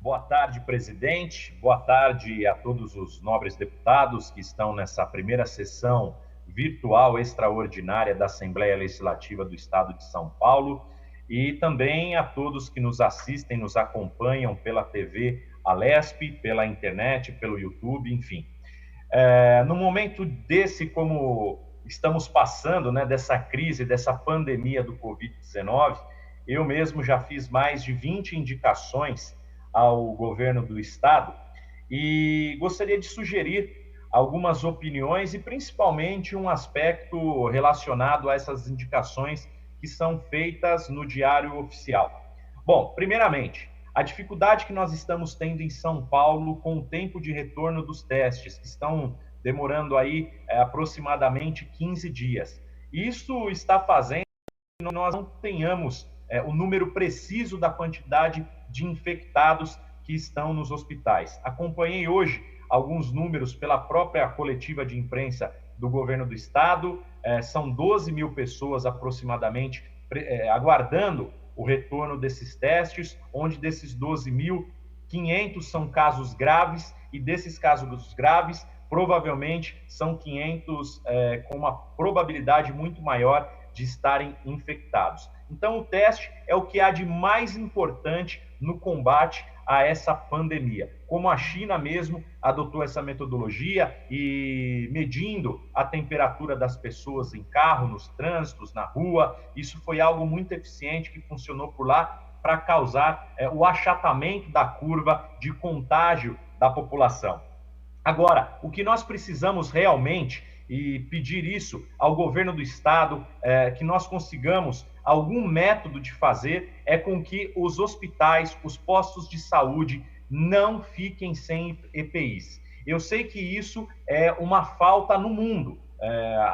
Boa tarde, presidente. Boa tarde a todos os nobres deputados que estão nessa primeira sessão virtual extraordinária da Assembleia Legislativa do Estado de São Paulo e também a todos que nos assistem, nos acompanham pela TV Alesp, pela internet, pelo YouTube, enfim. No momento desse, como estamos passando, né, dessa crise, dessa pandemia do Covid-19, eu mesmo já fiz mais de 20 indicações ao governo do estado e gostaria de sugerir algumas opiniões e principalmente um aspecto relacionado a essas indicações que são feitas no Diário Oficial. Bom, primeiramente, a dificuldade que nós estamos tendo em São Paulo com o tempo de retorno dos testes, que estão demorando aí aproximadamente 15 dias. Isso está fazendo que nós não tenhamos o número preciso da quantidade de infectados que estão nos hospitais. Acompanhei hoje alguns números pela própria coletiva de imprensa do governo do estado, são 12 mil pessoas aproximadamente aguardando o retorno desses testes, onde desses 12 mil, 500 são casos graves, e desses casos graves, provavelmente são 500 com uma probabilidade muito maior de estarem infectados. Então, o teste é o que há de mais importante no combate a essa pandemia. Como a China mesmo adotou essa metodologia e medindo a temperatura das pessoas em carro, nos trânsitos, na rua, isso foi algo muito eficiente que funcionou por lá para causar o achatamento da curva de contágio da população. Agora, o que nós precisamos realmente, e pedir isso ao governo do estado, que nós consigamos algum método de fazer, é com que os hospitais, os postos de saúde não fiquem sem EPIs. Eu sei que isso é uma falta no mundo.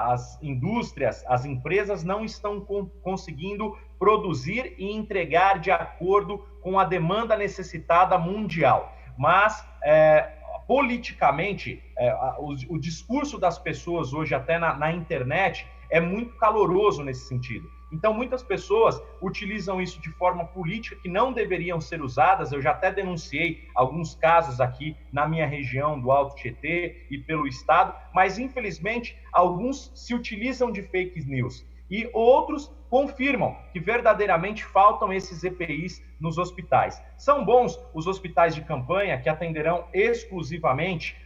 As indústrias, as empresas não estão conseguindo produzir e entregar de acordo com a demanda necessitada mundial. Mas politicamente, o discurso das pessoas hoje, até na internet, é muito caloroso nesse sentido. Então, muitas pessoas utilizam isso de forma política que não deveriam ser usadas. Eu já até denunciei alguns casos aqui na minha região do Alto Tietê e pelo estado, mas, infelizmente, alguns se utilizam de fake news e outros confirmam que verdadeiramente faltam esses EPIs nos hospitais. São bons os hospitais de campanha que atenderão exclusivamente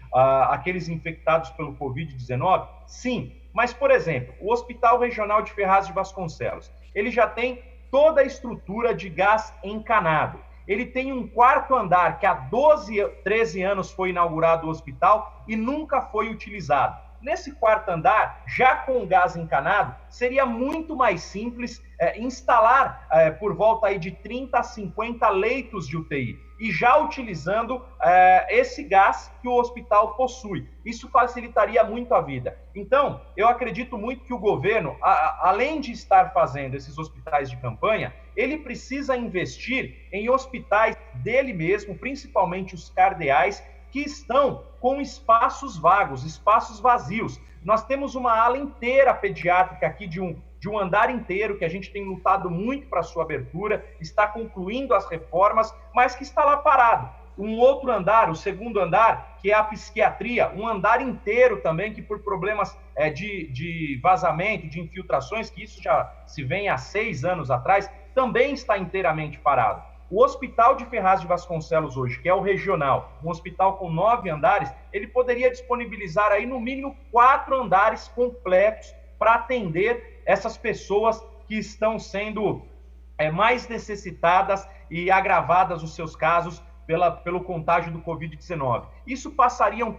aqueles infectados pelo Covid-19? Sim, mas, por exemplo, o Hospital Regional de Ferraz de Vasconcelos, ele já tem toda a estrutura de gás encanado. Ele tem um quarto andar que há 12, 13 anos foi inaugurado o hospital e nunca foi utilizado. Nesse quarto andar, já com gás encanado, seria muito mais simples instalar por volta aí de 30 a 50 leitos de UTI e já utilizando esse gás que o hospital possui. Isso facilitaria muito a vida. Então, eu acredito muito que o governo, além de estar fazendo esses hospitais de campanha, ele precisa investir em hospitais dele mesmo, principalmente os cardeais, que estão com espaços vagos, espaços vazios. Nós temos uma ala inteira pediátrica aqui de um andar inteiro, que a gente tem lutado muito para sua abertura, está concluindo as reformas, mas que está lá parado. Um outro andar, o segundo andar, que é a psiquiatria, um andar inteiro também, que por problemas de vazamento, de infiltrações, que isso já se vem há 6 anos atrás, também está inteiramente parado. O Hospital de Ferraz de Vasconcelos hoje, que é o regional, um hospital com 9 andares, ele poderia disponibilizar aí no mínimo 4 andares completos para atender essas pessoas que estão sendo mais necessitadas e agravadas os seus casos pelo contágio do Covid-19. Isso passariam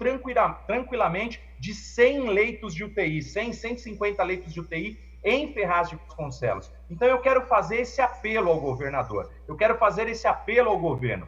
tranquilamente de 100 leitos de UTI, 150 leitos de UTI em Ferraz de Vasconcelos. Então, eu quero fazer esse apelo ao governador, eu quero fazer esse apelo ao governo.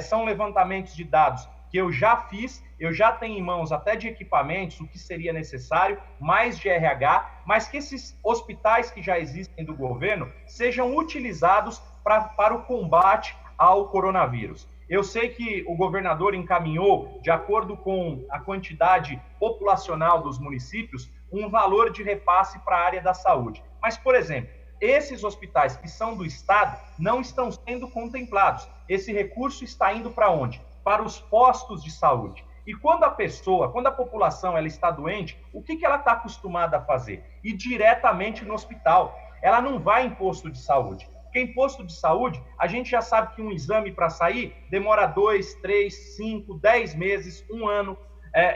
São levantamentos de dados que eu já fiz, eu já tenho em mãos até de equipamentos, o que seria necessário, mais de RH, mas que esses hospitais que já existem do governo sejam utilizados para o combate ao coronavírus. Eu sei que o governador encaminhou, de acordo com a quantidade populacional dos municípios, um valor de repasse para a área da saúde. Mas, por exemplo, esses hospitais que são do Estado não estão sendo contemplados. Esse recurso está indo para onde? Para os postos de saúde. E quando a população ela está doente, o que ela está acostumada a fazer? Ir diretamente no hospital. Ela não vai em posto de saúde. Porque em posto de saúde, a gente já sabe que um exame para sair demora 2, 3, 5, 10 meses, 1 ano.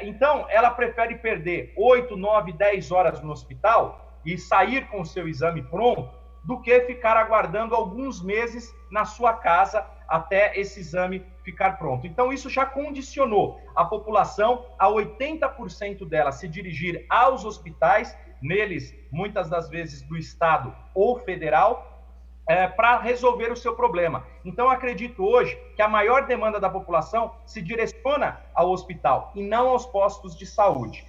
Então, ela prefere perder 8, 9, 10 horas no hospital e sair com o seu exame pronto do que ficar aguardando alguns meses na sua casa até esse exame ficar pronto. Então, isso já condicionou a população a 80% dela se dirigir aos hospitais, neles, muitas das vezes, do Estado ou federal, para resolver o seu problema. Então, acredito hoje que a maior demanda da população se direciona ao hospital e não aos postos de saúde.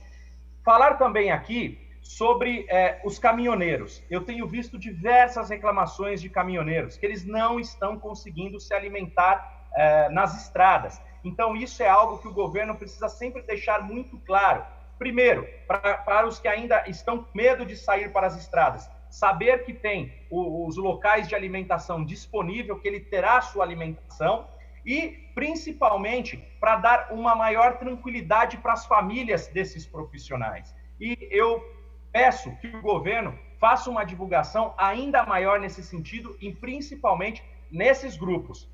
Falar também aqui sobre os caminhoneiros. Eu tenho visto diversas reclamações de caminhoneiros, que eles não estão conseguindo se alimentar nas estradas. Então, isso é algo que o governo precisa sempre deixar muito claro. Primeiro, para os que ainda estão com medo de sair para as estradas, saber que tem os locais de alimentação disponível, que ele terá sua alimentação, e principalmente para dar uma maior tranquilidade para as famílias desses profissionais. E eu peço que o governo faça uma divulgação ainda maior nesse sentido e principalmente nesses grupos.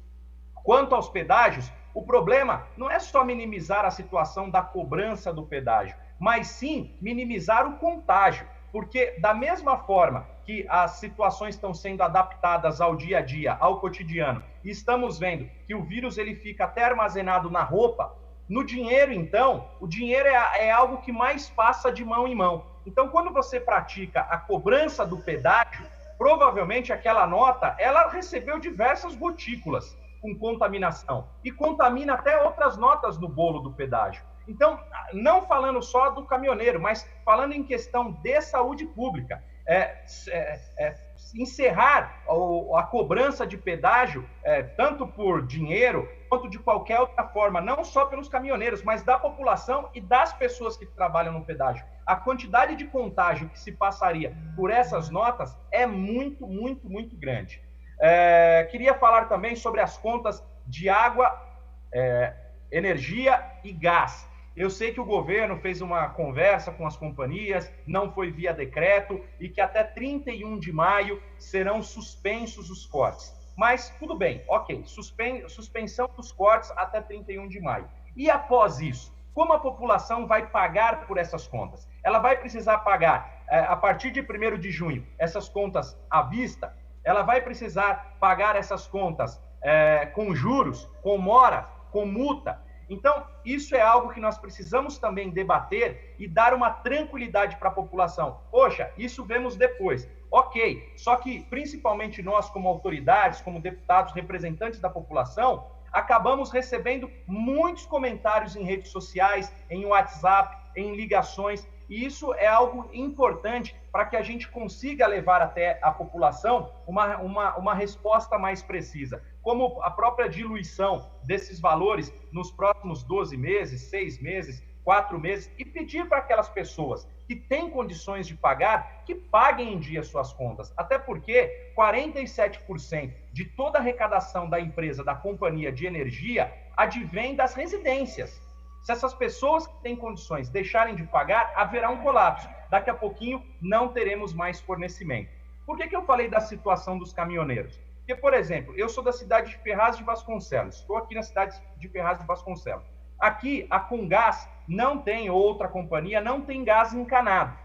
Quanto aos pedágios, o problema não é só minimizar a situação da cobrança do pedágio, mas sim minimizar o contágio. Porque da mesma forma que as situações estão sendo adaptadas ao dia a dia, ao cotidiano, e estamos vendo que o vírus ele fica até armazenado na roupa, no dinheiro, então, o dinheiro é algo que mais passa de mão em mão. Então, quando você pratica a cobrança do pedágio, provavelmente aquela nota, ela recebeu diversas gotículas com contaminação e contamina até outras notas no bolo do pedágio. Então, não falando só do caminhoneiro, mas falando em questão de saúde pública, encerrar a cobrança de pedágio, tanto por dinheiro, quanto de qualquer outra forma, não só pelos caminhoneiros, mas da população e das pessoas que trabalham no pedágio. A quantidade de contágio que se passaria por essas notas é muito, muito, muito grande. Queria falar também sobre as contas de água, energia e gás. Eu sei que o governo fez uma conversa com as companhias, não foi via decreto, e que até 31 de maio serão suspensos os cortes. Mas tudo bem, ok, suspensão dos cortes até 31 de maio. E após isso, como a população vai pagar por essas contas? Ela vai precisar pagar, a partir de 1º de junho, essas contas à vista? Ela vai precisar pagar essas contas com juros, com mora, com multa? Então, isso é algo que nós precisamos também debater e dar uma tranquilidade para a população. Poxa, isso vemos depois. Ok, só que principalmente nós, como autoridades, como deputados, representantes da população, acabamos recebendo muitos comentários em redes sociais, em WhatsApp, em ligações, e isso é algo importante para que a gente consiga levar até a população uma resposta mais precisa. Como a própria diluição desses valores nos próximos 12 meses, 6 meses, 4 meses, e pedir para aquelas pessoas que têm condições de pagar, que paguem em dia suas contas. Até porque 47% de toda a arrecadação da empresa, da companhia de energia, advém das residências. Se essas pessoas que têm condições deixarem de pagar, haverá um colapso. Daqui a pouquinho não teremos mais fornecimento. Por que eu falei da situação dos caminhoneiros? Porque, por exemplo, eu sou da cidade de Ferraz de Vasconcelos. Estou aqui na cidade de Ferraz de Vasconcelos. Aqui, a Comgás não tem, outra companhia, não tem gás encanado.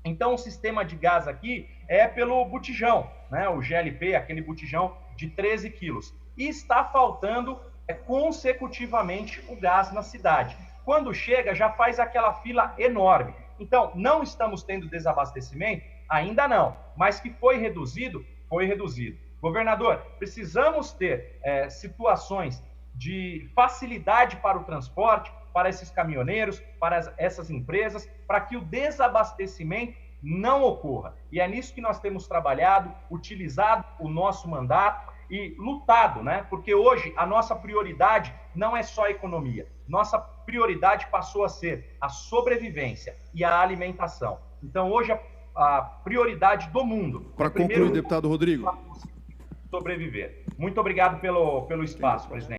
Então, o sistema de gás aqui é pelo botijão, né? O GLP, aquele botijão de 13 quilos. E está faltando consecutivamente o gás na cidade. Quando chega, já faz aquela fila enorme. Então, não estamos tendo desabastecimento? Ainda não, mas que foi reduzido, foi reduzido. Governador, precisamos ter situações de facilidade para o transporte, para esses caminhoneiros, para essas empresas, para que o desabastecimento não ocorra. E é nisso que nós temos trabalhado, utilizado o nosso mandato e lutado, né? Porque hoje a nossa prioridade não é só a economia. Nossa prioridade passou a ser a sobrevivência e a alimentação. Então hoje a prioridade do mundo. Para concluir, deputado Rodrigo. Sobreviver. Muito obrigado pelo espaço, presidente.